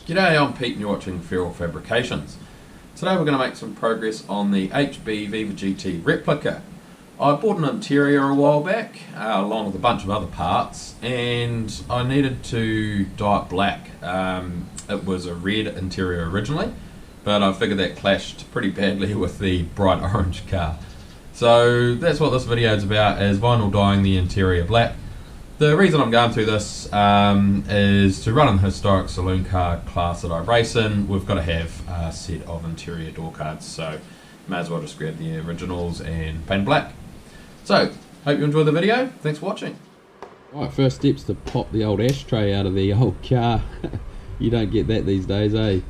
G'day, I'm Pete and you're watching Feral Fabrications. Today we're going to make some progress on the HB Viva GT replica. I bought an interior a while back, along with a bunch of other parts, and I needed to dye it black. It was a red interior originally, but I figured that clashed pretty badly with the bright orange car. So that's what this video is about, is vinyl dyeing the interior black. The reason I'm going through this is to run in the historic saloon car class that I race in. We've got to have a set of interior door cards, so may as well just grab the originals and paint black. So, hope you enjoy the video. Thanks for watching. Right, first step's to pop the old ashtray out of the old car. You don't get that these days, eh?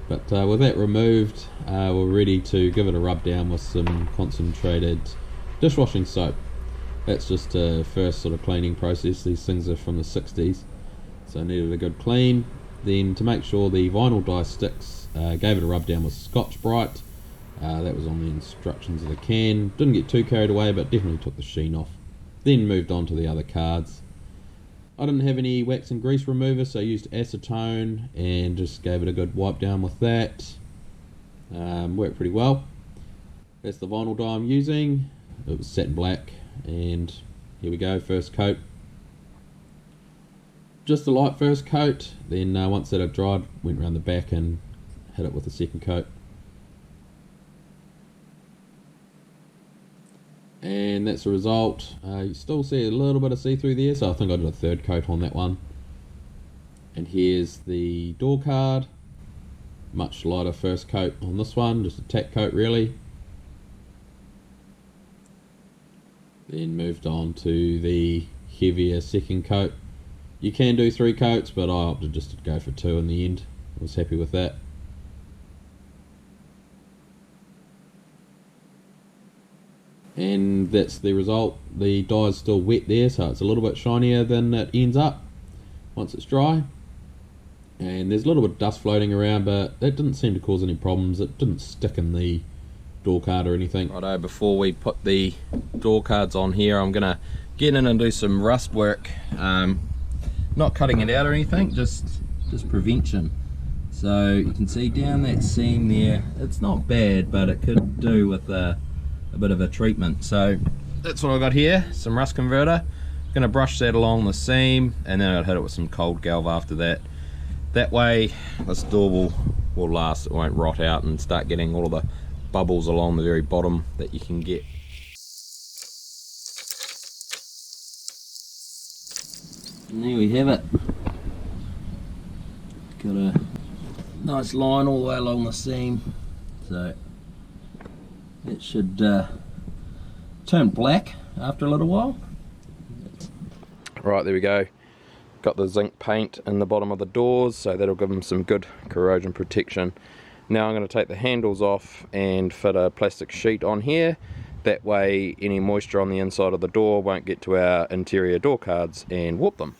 But with that removed, we're ready to give it a rub down with some concentrated dishwashing soap. That's just a first sort of cleaning process. These things are from the 60s, so I needed a good clean. Then to make sure the vinyl dye sticks, gave it a rub down with Scotch-Brite. That was on the instructions of the can. Didn't get too carried away, but definitely took the sheen off. Then moved on to the other cards. I didn't have any wax and grease remover, so I used acetone and just gave it a good wipe down with that. Worked pretty well. That's the vinyl dye I'm using. It was satin black. And here we go, first coat. Just a light first coat, then once that had dried, went around the back and hit it with a second coat. And that's the result. You still see a little bit of see-through there, so I think I did a third coat on that one. And here's the door card. Much lighter first coat on this one, just a tack coat really. Then moved on to the heavier second coat. You can do 3 coats, but I opted just to go for 2 in the end. I was happy with that. And that's the result. The dye is still wet there, so it's a little bit shinier than it ends up once it's dry. And there's a little bit of dust floating around, but that didn't seem to cause any problems. It didn't stick in the door card or anything. Righto, before we put the door cards on here, I'm gonna get in and do some rust work. Not cutting it out or anything, just prevention. So you can see down that seam there, it's not bad, but it could do with a bit of a treatment. So that's what I got here, some rust converter. Gonna brush that along the seam, and then I'll hit it with some cold galv after that. That way this door will last, it won't rot out and start getting all of the bubbles along the very bottom that you can get. And there we have it. Got a nice line all the way along the seam, so it should turn black after a little while. Right, there we go. Got the zinc paint in the bottom of the doors, so that'll give them some good corrosion protection. Now I'm going to take the handles off and fit a plastic sheet on here. That way any moisture on the inside of the door won't get to our interior door cards and warp them.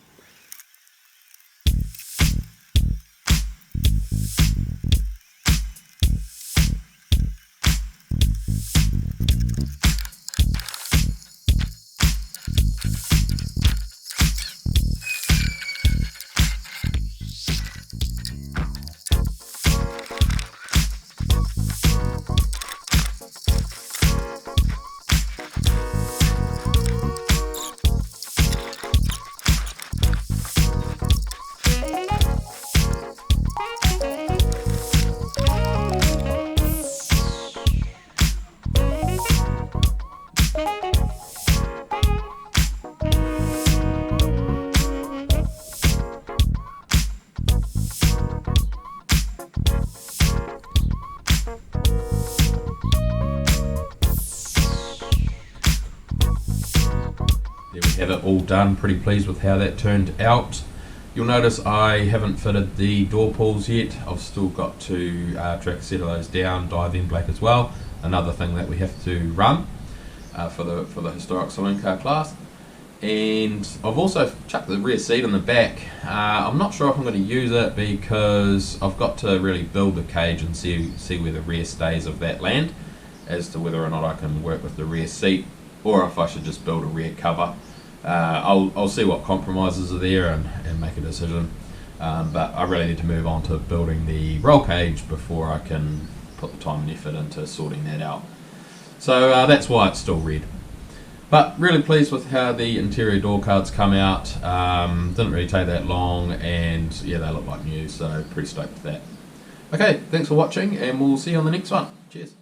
There we have it all done, pretty pleased with how that turned out. You'll notice I haven't fitted the door pulls yet. I've still got to track a set of those down, dye them black as well. Another thing that we have to run for the historic saloon car class. And I've also chucked the rear seat in the back. I'm not sure if I'm going to use it because I've got to really build the cage and see where the rear stays of that land as to whether or not I can work with the rear seat or if I should just build a rear cover. I'll see what compromises are there and make a decision. but I really need to move on to building the roll cage before I can put the time and effort into sorting that out. So that's why it's still red. But really pleased with how the interior door cards come out. Didn't really take that long, and yeah, they look like new, so pretty stoked with that. Okay, thanks for watching, and we'll see you on the next one. Cheers.